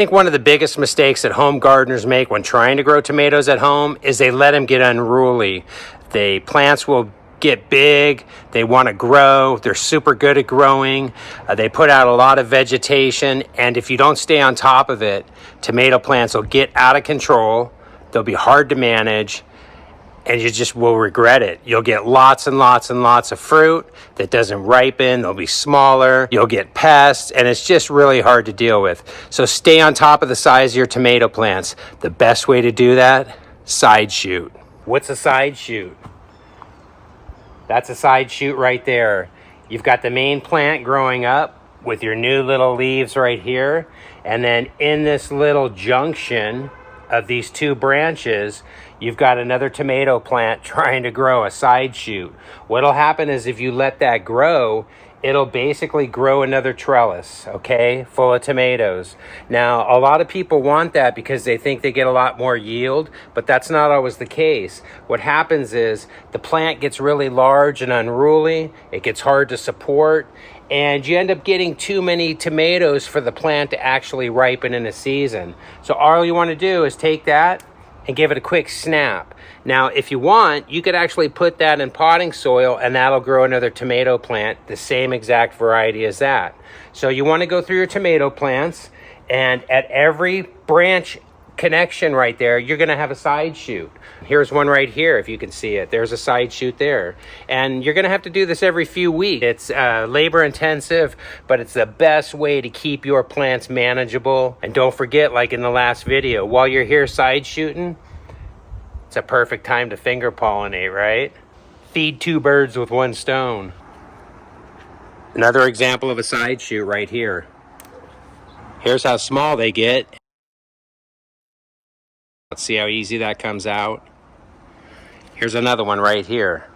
I think one of the biggest mistakes that home gardeners make when trying to grow tomatoes at home is they let them get unruly. The plants will get big, they want to grow, they're super good at growing, they put out a lot of vegetation, and if you don't stay on top of it, tomato plants will get out of control, they'll be hard to manage, and you just will regret it. You'll get lots and lots and lots of fruit that doesn't ripen. They'll be smaller. You'll get pests, and it's just really hard to deal with. So stay on top of the size of your tomato plants. The best way to do that, side shoot. What's a side shoot? That's a side shoot right there. You've got the main plant growing up with your new little leaves right here, and then in this little junction of these two branches, you've got another tomato plant trying to grow, a side shoot. What'll happen is if you let that grow, it'll basically grow another trellis, okay, full of tomatoes. Now, a lot of people want that because they think they get a lot more yield, but that's not always the case. What happens is the plant gets really large and unruly, it gets hard to support, and you end up getting too many tomatoes for the plant to actually ripen in a season. So all you want to do is take that and give it a quick snap. Now, if you want, you could actually put that in potting soil and that'll grow another tomato plant, the same exact variety as that. So you want to go through your tomato plants, and at every branch connection right there, you're going to have a side shoot. Here's one right here, if you can see it. There's a side shoot there. And you're going to have to do this every few weeks. It's labor intensive, but it's the best way to keep your plants manageable. And don't forget, like in the last video, while you're here side shooting, it's a perfect time to finger pollinate, right? Feed two birds with one stone. Another example of a side shoot right here. Here's how small they get. Let's see how easy that comes out. Here's another one right here.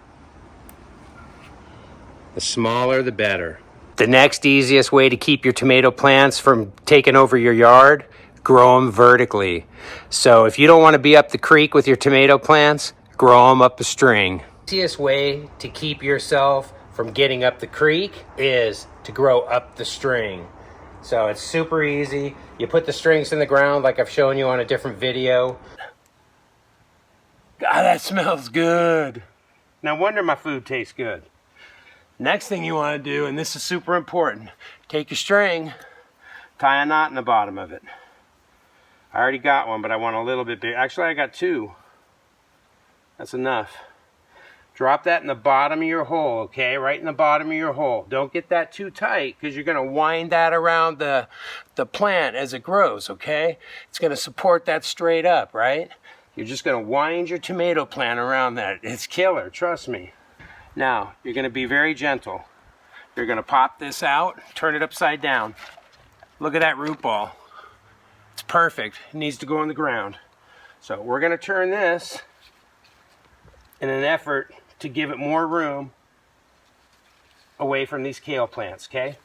The smaller, the better. The next easiest way to keep your tomato plants from taking over your yard, grow them vertically. So if you don't want to be up the creek with your tomato plants, grow them up a string. The easiest way to keep yourself from getting up the creek is to grow up the string. So it's super easy. You put the strings in the ground like I've shown you on a different video. God, that smells good. No wonder my food tastes good. Next thing you want to do, and this is super important, take your string, tie a knot in the bottom of it. I already got one, but I want a little bit bigger. Actually, I got two. That's enough. Drop that in the bottom of your hole, okay? Right in the bottom of your hole. Don't get that too tight because you're going to wind that around the plant as it grows, okay? It's going to support that straight up, right? You're just going to wind your tomato plant around that. It's killer, trust me. Now, you're going to be very gentle. You're going to pop this out, turn it upside down. Look at that root ball. It's perfect. It needs to go on the ground. So we're going to turn this in an effort to give it more room away from these kale plants, okay?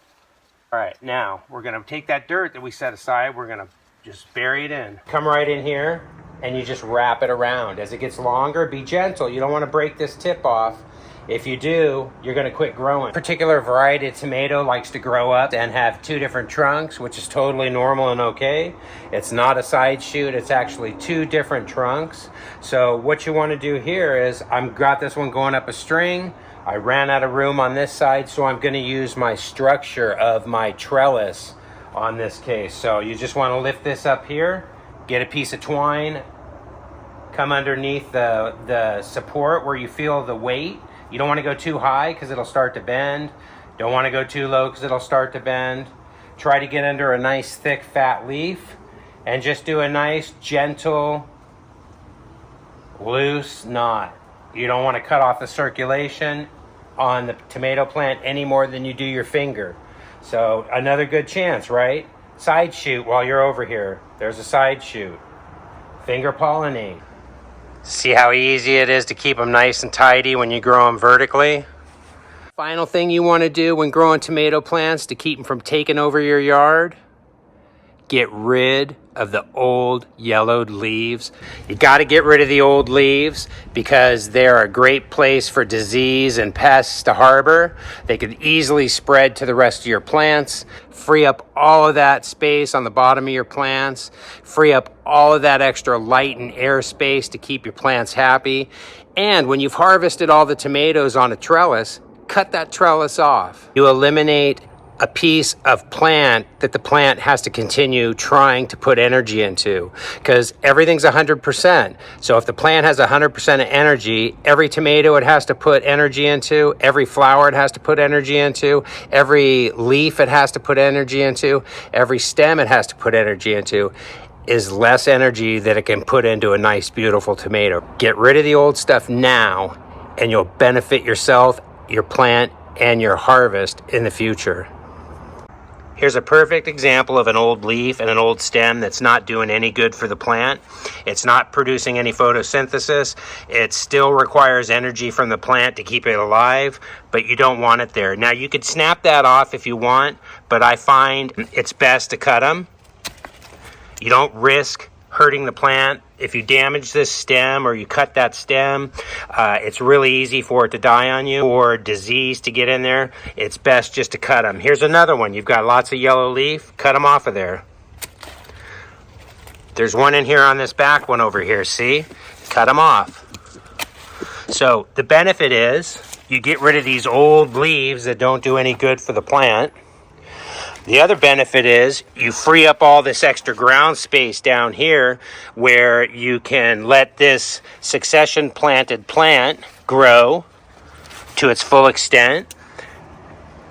All right, now we're gonna take that dirt that we set aside, we're gonna just bury it in. Come right in here and you just wrap it around. As it gets longer, be gentle. You don't wanna break this tip off. If you do, you're gonna quit growing. A particular variety of tomato likes to grow up and have two different trunks, which is totally normal and okay. It's not a side shoot, it's actually two different trunks. So what you wanna do here is, I've got this one going up a string. I ran out of room on this side, so I'm gonna use my structure of my trellis on this case. So you just wanna lift this up here, get a piece of twine, come underneath the support where you feel the weight. You don't want to go too high because it'll start to bend. Don't want to go too low because it'll start to bend. Try to get under a nice thick fat leaf and just do a nice gentle loose knot. You don't want to cut off the circulation on the tomato plant any more than you do your finger. So another good chance, right? Side shoot while you're over here. There's a side shoot. Finger pollinate. See how easy it is to keep them nice and tidy when you grow them vertically? Final thing you want to do when growing tomato plants to keep them from taking over your yard? get rid of the old yellowed leaves. You got to get rid of the old leaves because they're a great place for disease and pests to harbor. They could easily spread to the rest of your plants. Free up all of that space on the bottom of your plants. Free up all of that extra light and air space to keep your plants happy. And when you've harvested all the tomatoes on a trellis, cut that trellis off. You eliminate a piece of plant that the plant has to continue trying to put energy into, because everything's 100%. So if the plant has 100% of energy, every tomato it has to put energy into, every flower it has to put energy into, every leaf it has to put energy into, every stem it has to put energy into, is less energy that it can put into a nice, beautiful tomato. Get rid of the old stuff now, and you'll benefit yourself, your plant, and your harvest in the future. Here's a perfect example of an old leaf and an old stem that's not doing any good for the plant. It's not producing any photosynthesis. It still requires energy from the plant to keep it alive, but you don't want it there. Now, you could snap that off if you want, but I find it's best to cut them. You don't risk hurting the plant. If you damage this stem or you cut that stem, it's really easy for it to die on you or disease to get in there. It's best just to cut them. Here's another one. You've got lots of yellow leaf. Cut them off of there. There's one in here on this back one over here. See? Cut them off. So the benefit is you get rid of these old leaves that don't do any good for the plant. The other benefit is you free up all this extra ground space down here where you can let this succession planted plant grow to its full extent.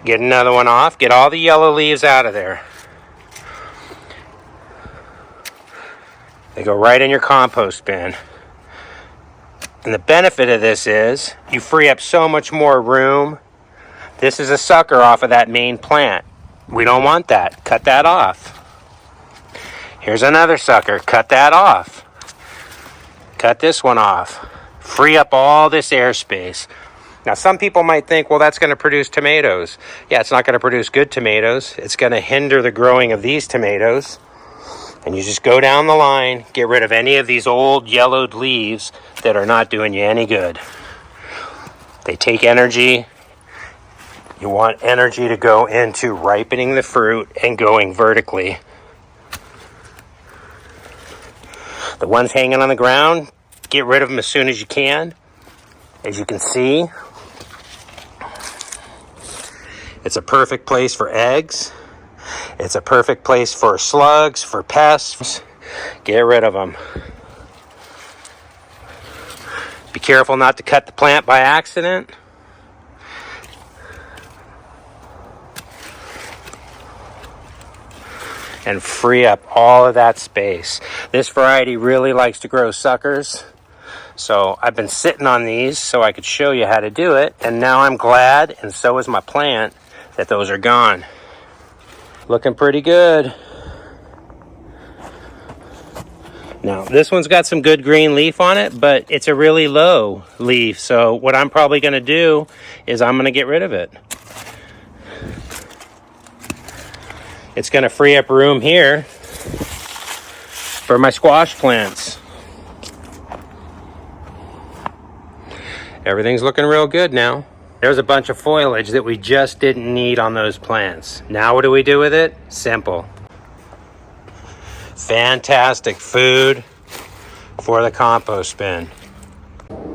Get another one off. Get all the yellow leaves out of there. They go right in your compost bin. And the benefit of this is you free up so much more room. This is a sucker off of that main plant. We don't want that. Cut that off. Here's another sucker. Cut that off. Cut this one off. Free up all this airspace. Now, some people might think, well, that's going to produce tomatoes. Yeah, it's not going to produce good tomatoes. It's going to hinder the growing of these tomatoes. And you just go down the line, get rid of any of these old yellowed leaves that are not doing you any good. They take energy. You want energy to go into ripening the fruit and going vertically. The ones hanging on the ground, get rid of them as soon as you can. As you can see, it's a perfect place for eggs. It's a perfect place for slugs, for pests. Get rid of them. Be careful not to cut the plant by accident. And free up all of that space. This variety really likes to grow suckers. So I've been sitting on these so I could show you how to do it. And now I'm glad, and so is my plant, that those are gone. Looking pretty good. Now, this one's got some good green leaf on it, but it's a really low leaf. So what I'm probably going to do is I'm going to get rid of it. It's going to free up room here for my squash plants. Everything's looking real good now. There's a bunch of foliage that we just didn't need on those plants. Now what do we do with it? Simple. Fantastic food for the compost bin.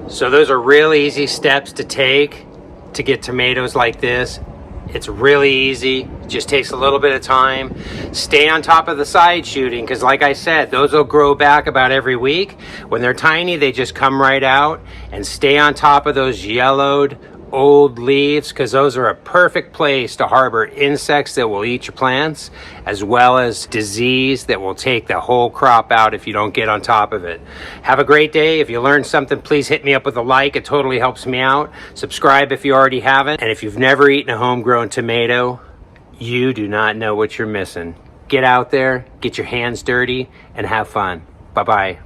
So those are really easy steps to take to get tomatoes like this. It's really easy. It just takes a little bit of time. Stay on top of the side shooting because, like I said, those will grow back about every week. When they're tiny, they just come right out. And stay on top of those yellowed old leaves because those are a perfect place to harbor insects that will eat your plants, as well as disease that will take the whole crop out if you don't get on top of it. Have a great day. If you learned something, please hit me up with a like. It totally helps me out. Subscribe if you already haven't. And if you've never eaten a homegrown tomato, you do not know what you're missing. Get out there, get your hands dirty, and have fun. Bye-bye.